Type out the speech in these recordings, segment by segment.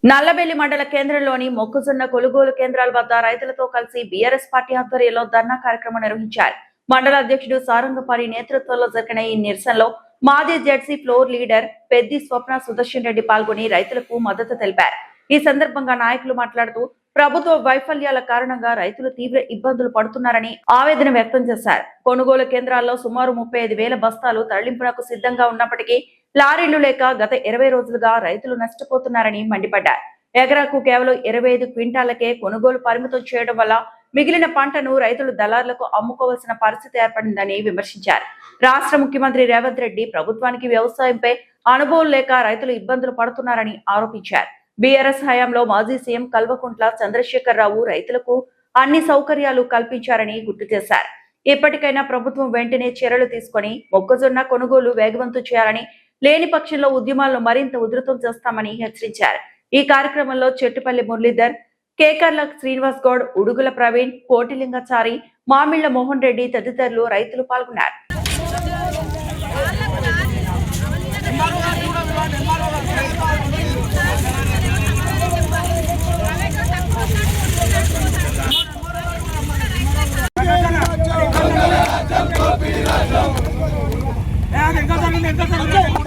నల్లబెల్లి మండల కేంద్రంలోని మొక్కజొన్న కొనుగోలు కేంద్రాల వద్ద రైతులతో కలిసి బీఆర్ఎస్ పార్టీ ఆధ్వర్యంలో ధర్నా కార్యక్రమం నిర్వహించారు. మండల అధ్యక్షుడు సారంగపారి నేతృత్వంలో జరిగిన ఈ నిరసనలో మాజీ జెడ్సీ ఫ్లోర్ లీడర్ పెద్ది స్వప్న సుదర్శన్ రెడ్డి పాల్గొని రైతులకు మద్దతు తెలిపారు. ఈ సందర్భంగా నాయకులు మాట్లాడుతూ ప్రభుత్వ వైఫల్యాల కారణంగా రైతులు తీవ్ర ఇబ్బందులు పడుతున్నారని ఆవేదన వ్యక్తం చేశారు. కొనుగోలు కేంద్రాల్లో సుమారు 35,000 బస్తాలు తరలింపునకు సిద్ధంగా ఉన్నప్పటికీ లారీలు లేక గత 20 రోజులుగా రైతులు నష్టపోతున్నారని మండిపడ్డారు. ఎకరాకు కేవలం 25 క్వింటాలకే కొనుగోలు పరిమితం చేయడం వల్ల మిగిలిన పంటను రైతులు దళారులకు అమ్ముకోవాల్సిన పరిస్థితి ఏర్పడిందని విమర్శించారు. రాష్ట్ర ముఖ్యమంత్రి రేవంత్ రెడ్డి ప్రభుత్వానికి వ్యవసాయంపై అనుభవం లేక రైతులు ఇబ్బందులు పడుతున్నారని ఆరోపించారు. బీఆర్ఎస్ హయాంలో మాజీ సీఎం కల్వకుంట్ల చంద్రశేఖరరావు రైతులకు అన్ని సౌకర్యాలు కల్పించారని గుర్తు చేశారు. ఇప్పటికైనా ప్రభుత్వం వెంటనే చర్యలు తీసుకుని మొక్కజొన్న కొనుగోలు వేగవంతం చేయాలని, లేని పక్షంలో ఉద్యమాలను మరింత ఉధృతం చేస్తామని హెచ్చరించారు. ఈ కార్యక్రమంలో చెట్టుపల్లి మురళీధర్, కేకర్ల శ్రీనివాస్ గౌడ్, ఉడుగుల ప్రవీణ్, కోటిలింగాచారి, మామిళ్ల మోహన్ రెడ్డి తదితరులు రైతులు పాల్గొన్నారు.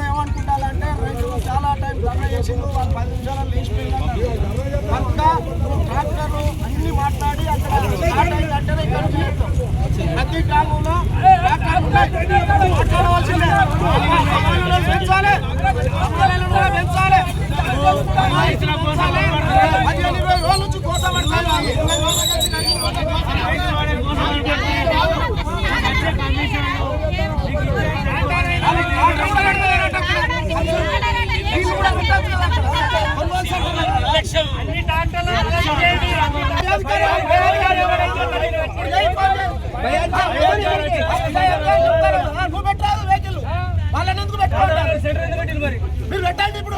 ఏమనుకుంటారంటే రైతులు చాలా టైం ధర్నా చేసిండు. వాళ్ళు 10 నిమిషాలు లేచిపోయినాక ట్రాక్టర్లు అన్ని మాట్లాడి అక్కడ స్టార్ట్ అయిందంటేనే ఇక్కడ ప్రతి గ్రామంలో మాట్లాడవలసిందే. పెంచాలి, పెంచాలి. 15-20 రోజుల నుంచి కోసం నువ్వు పెట్టాలి వెహికల్ వాళ్ళని ఎందుకు పెట్టుకుంటారు? మీరు పెట్టండి. ఇప్పుడు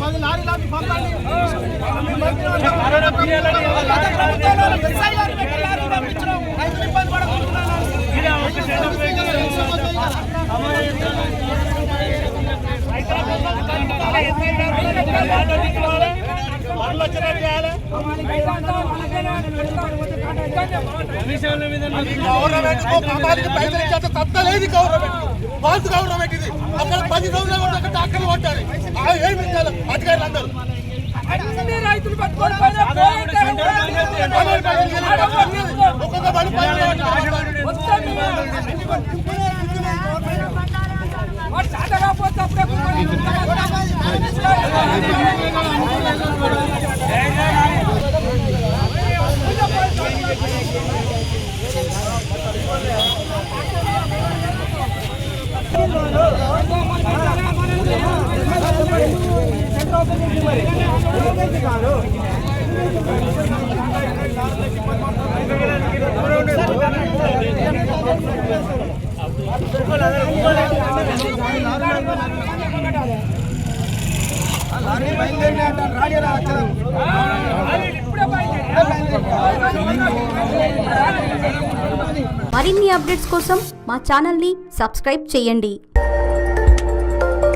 10 లారీలు పంపండి. రైతులు ఇబ్బంది పడకుంటున్నారు. పైసలు ఇచ్చేంత తప్పలేదు గవర్నమెంట్, ఫాల్తు గవర్నమెంట్ ఇది. అక్కడ 10 రోజులు అక్కడ డాక్టర్లు కొట్టాలి. ఏమి ఇచ్చారు అధికారులు అందరూ? రైతులు ఒక్కొక్క బడి మరిన్ని అప్డేట్స్ కోసం మా ఛానల్ని సబ్స్క్రైబ్ చేయండి.